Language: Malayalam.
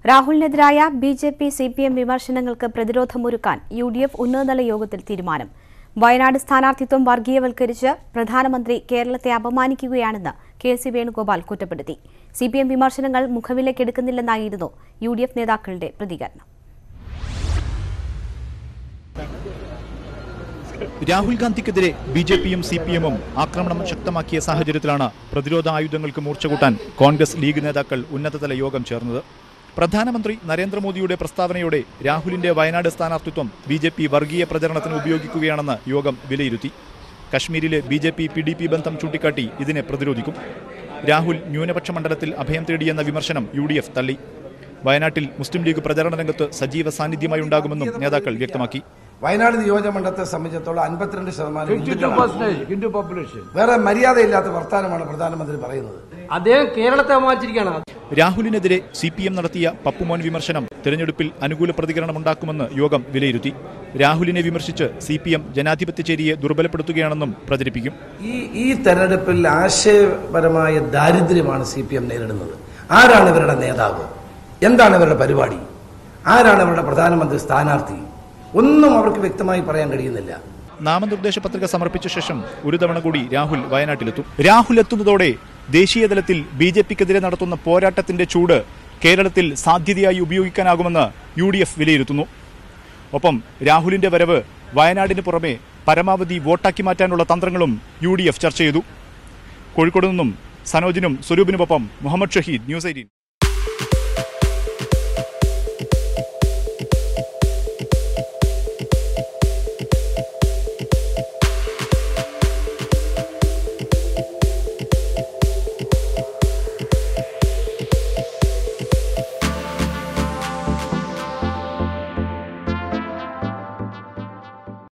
രാഹുലിനെതിരായ ബിജെപി സിപിഎം വിമർശനങ്ങൾക്ക് പ്രതിരോധമൊരുക്കാൻ യുഡിഎഫ് ഉന്നതതല യോഗത്തിൽ തീരുമാനം. വയനാട് സ്ഥാനാർത്ഥിത്വം വർഗീയവൽക്കരിച്ച് പ്രധാനമന്ത്രി കേരളത്തെ അപമാനിക്കുകയാണെന്ന് കെ.സി. വേണുഗോപാൽ കുറ്റപ്പെടുത്തി. സിപിഎം വിമർശനങ്ങൾ മുഖവിലക്കെടുക്കുന്നില്ലെന്നായിരുന്നു യുഡിഎഫ് നേതാക്കളുടെ പ്രതികരണം. രാഹുൽ ഗാന്ധിക്കെതിരെ ബിജെപിയും സിപിഎമ്മും ആക്രമണം ശക്തമാക്കിയ സാഹചര്യത്തിലാണ് പ്രതിരോധ ആയുധങ്ങൾക്ക് മൂർച്ച കൂട്ടാൻ കോൺഗ്രസ് ലീഗ് നേതാക്കൾ ഉന്നതതല യോഗം ചേർന്നത്. പ്രധാനമന്ത്രി നരേന്ദ്രമോദിയുടെ പ്രസ്താവനയോടെ രാഹുലിന്റെ വയനാട് സ്ഥാനാർത്ഥിത്വം ബിജെപി വർഗീയ പ്രചരണത്തിന് ഉപയോഗിക്കുകയാണെന്ന് യോഗം വിലയിരുത്തി. കശ്മീരിലെ ബിജെപി PDP ബന്ധം ചൂണ്ടിക്കാട്ടി ഇതിനെ പ്രതിരോധിക്കും. രാഹുൽ ന്യൂനപക്ഷ മണ്ഡലത്തിൽ അഭയം തേടിയെന്ന വിമർശനം UDF തള്ളി. വയനാട്ടിൽ മുസ്ലിം ലീഗ് പ്രചരണ രംഗത്ത് സജീവ സാന്നിധ്യമായി ഉണ്ടാകുമെന്നും നേതാക്കൾ വ്യക്തമാക്കി. വയനാട് നിയോജകമണ്ഡലത്തെ സംബന്ധിച്ചിടത്തോളം 52% വേറെ മര്യാദയില്ലാത്ത വർത്തമാനമാണ് പ്രധാനമന്ത്രി പറയുന്നത്. അദ്ദേഹം കേരളത്തെ അപമാനിച്ചിരിക്കുകയാണ്. രാഹുലിനെതിരെ CPM നടത്തിയ പപ്പുമോൻ വിമർശനം തെരഞ്ഞെടുപ്പിൽ അനുകൂല പ്രതികരണമുണ്ടാക്കുമെന്ന് യോഗം വിലയിരുത്തി. രാഹുലിനെ വിമർശിച്ച് CPM ജനാധിപത്യചേരിയെ ദുർബലപ്പെടുത്തുകയാണെന്നും പ്രചരിപ്പിക്കും. ഈ തെരഞ്ഞെടുപ്പിൽ ആശയപരമായ ദാരിദ്ര്യമാണ് CPM നേരിടുന്നത്. ആരാണ് ഇവരുടെ നേതാവ്? എന്താണ് ഇവരുടെ പരിപാടി? ആരാണ് ഇവരുടെ പ്രധാനമന്ത്രി സ്ഥാനാർത്ഥി? ഒന്നും അവർക്ക് വ്യക്തമായി പറയാൻ കഴിയുന്നില്ല. നാമനിർദ്ദേശ പത്രിക സമർപ്പിച്ച ശേഷം ഒരു തവണ കൂടി രാഹുൽ വയനാട്ടിലെത്തും. രാഹുൽ എത്തുന്നതോടെ ദേശീയതലത്തിൽ BJPക്കെതിരെ നടത്തുന്ന പോരാട്ടത്തിന്റെ ചൂട് കേരളത്തിൽ സാധ്യതയായി ഉപയോഗിക്കാനാകുമെന്ന് UDF വിലയിരുത്തുന്നു. ഒപ്പം രാഹുലിന്റെ വരവ് വയനാടിന് പുറമെ പരമാവധി വോട്ടാക്കി മാറ്റാനുള്ള തന്ത്രങ്ങളും UDF ചർച്ച ചെയ്തു. കോഴിക്കോട് നിന്നും സനോജിനും സ്വരൂപിനുമൊപ്പം മുഹമ്മദ് ഷഹീദ്, ന്യൂസ് 18.